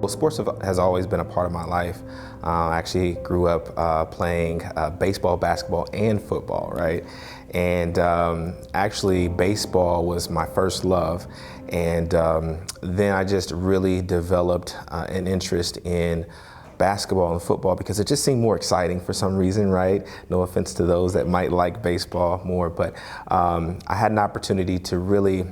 Well, sports has always been a part of my life. I actually grew up playing baseball, basketball, and football, right? And actually, baseball was my first love. And then I just really developed an interest in basketball and football because it just seemed more exciting for some reason, right? No offense to those that might like baseball more, but I had an opportunity to really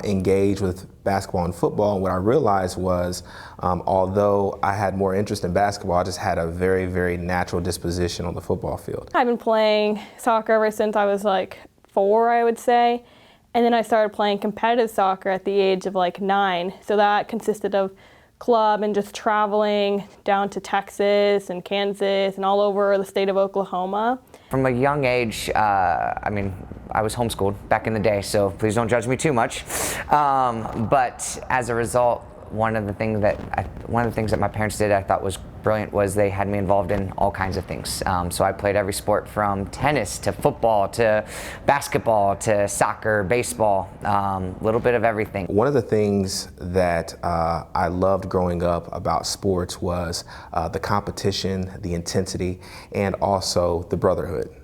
engage with basketball and football. And what I realized was, although I had more interest in basketball, I just had a very, very natural disposition on the football field. I've been playing soccer ever since I was like 4, I would say. And then I started playing competitive soccer at the age of like 9. So that consisted of club and just traveling down to Texas and Kansas and all over the state of Oklahoma. From a young age, I was homeschooled back in the day, so please don't judge me too much. But as a result, one of the things that my parents did I thought was brilliant was they had me involved in all kinds of things. So I played every sport from tennis to football to basketball to soccer, baseball, a little bit of everything. One of the things that I loved growing up about sports was the competition, the intensity, and also the brotherhood.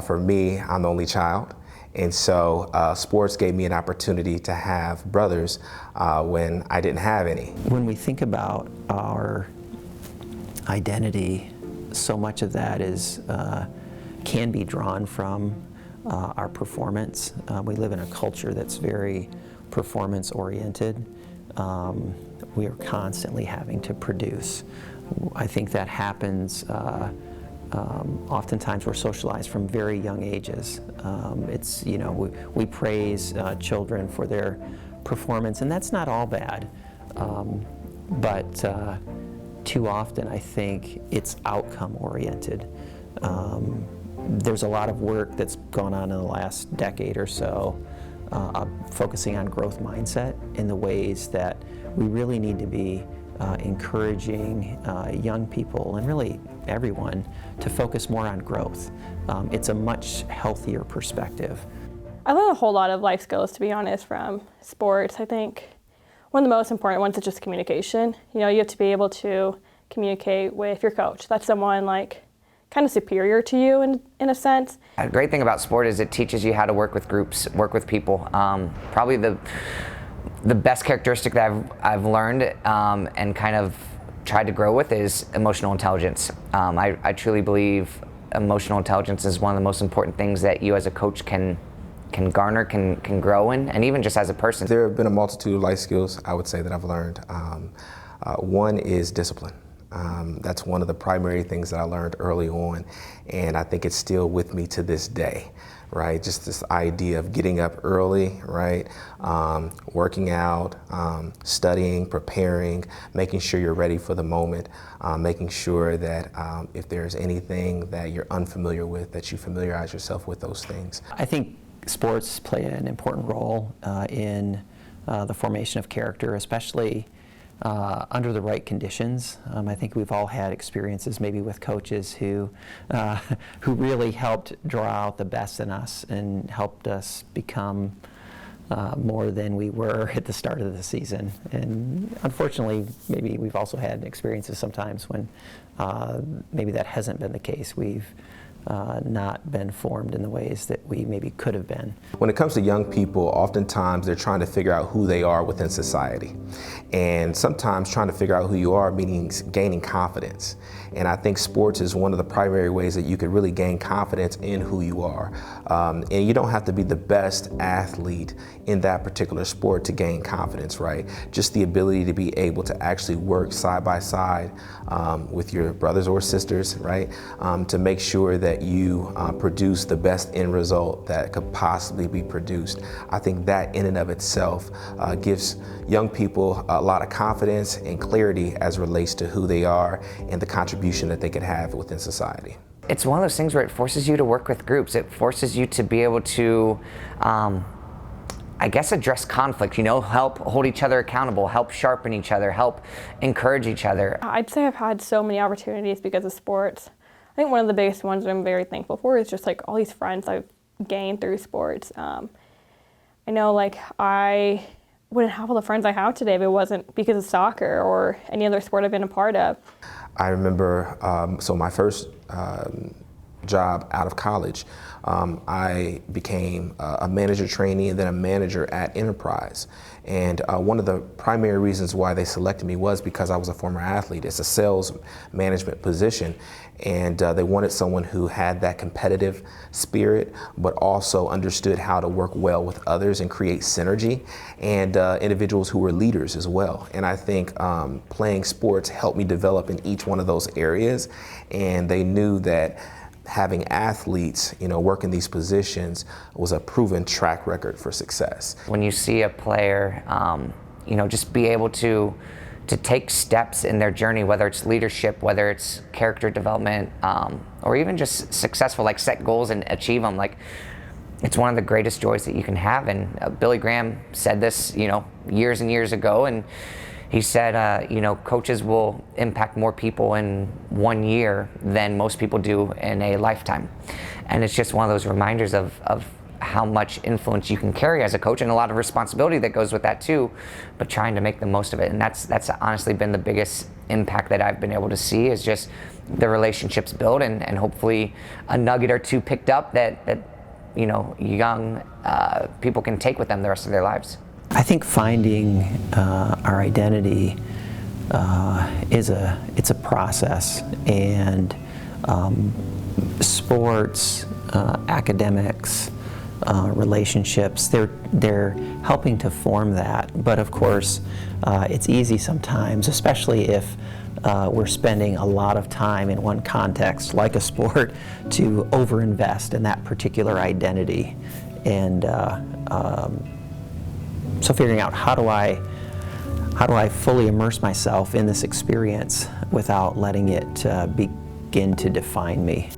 For me, I'm the only child, and so sports gave me an opportunity to have brothers when I didn't have any. When we think about our identity, so much of that can be drawn from our performance. We live in a culture that's very performance-oriented. We are constantly having to produce. I think that happens oftentimes we're socialized from very young ages. We praise children for their performance, and that's not all bad. But too often I think it's outcome oriented. There's a lot of work that's gone on in the last decade or so focusing on growth mindset in the ways that we really need to be encouraging young people and really everyone to focus more on growth. It's a much healthier perspective. I learned a whole lot of life skills, to be honest, from sports. I think one of the most important ones is just communication. You have to be able to communicate with your coach. That's someone like kind of superior to you in a sense. A great thing about sport is it teaches you how to work with groups, work with people. Probably the best characteristic that I've learned and kind of tried to grow with is emotional intelligence. I truly believe emotional intelligence is one of the most important things that you as a coach can garner, can grow in, and even just as a person. There have been a multitude of life skills I would say that I've learned. One is discipline. That's one of the primary things that I learned early on, and I think it's still with me to this day, right? Just this idea of getting up early, right? Working out, studying, preparing, making sure you're ready for the moment, making sure that if there's anything that you're unfamiliar with, that you familiarize yourself with those things. I think sports play an important role in the formation of character, especially under the right conditions. I think we've all had experiences maybe with coaches who really helped draw out the best in us and helped us become more than we were at the start of the season. And unfortunately, maybe we've also had experiences sometimes when maybe that hasn't been the case. We've not been formed in the ways that we maybe could have been. When it comes to young people, oftentimes they're trying to figure out who they are within society. And sometimes trying to figure out who you are means gaining confidence. And I think sports is one of the primary ways that you could really gain confidence in who you are. And you don't have to be the best athlete in that particular sport to gain confidence, right? Just the ability to be able to actually work side by side with your brothers or sisters, right? To make sure that you produce the best end result that could possibly be produced. I think that in and of itself gives young people a lot of confidence and clarity as it relates to who they are and the contribution that they could have within society. It's one of those things where it forces you to work with groups. It forces you to be able to address conflict, help hold each other accountable, help sharpen each other, help encourage each other. I'd say I've had so many opportunities because of sports. I think one of the biggest ones that I'm very thankful for is just like all these friends I've gained through sports. I know I wouldn't have all the friends I have today if it wasn't because of soccer or any other sport I've been a part of. I remember, so my first job out of college, I became a manager trainee and then a manager at Enterprise. And one of the primary reasons why they selected me was because I was a former athlete. It's a sales management position, and they wanted someone who had that competitive spirit, but also understood how to work well with others and create synergy, and individuals who were leaders as well. And I think playing sports helped me develop in each one of those areas, and they knew that having athletes, work in these positions was a proven track record for success. When you see a player, just be able to take steps in their journey, whether it's leadership, whether it's character development, or even just successful, like set goals and achieve them, like it's one of the greatest joys that you can have. And Billy Graham said this, years and years ago, and he said, coaches will impact more people in 1 year than most people do in a lifetime. And it's just one of those reminders of how much influence you can carry as a coach, and a lot of responsibility that goes with that too, but trying to make the most of it. And that's honestly been the biggest impact that I've been able to see, is just the relationships built, and hopefully a nugget or two picked up that young people can take with them the rest of their lives. I think finding our identity it's a process, and sports, academics, relationships, they're helping to form that. But of course, it's easy sometimes, especially if we're spending a lot of time in one context, like a sport, to overinvest in that particular identity. And so figuring out how do I fully immerse myself in this experience without letting it begin to define me.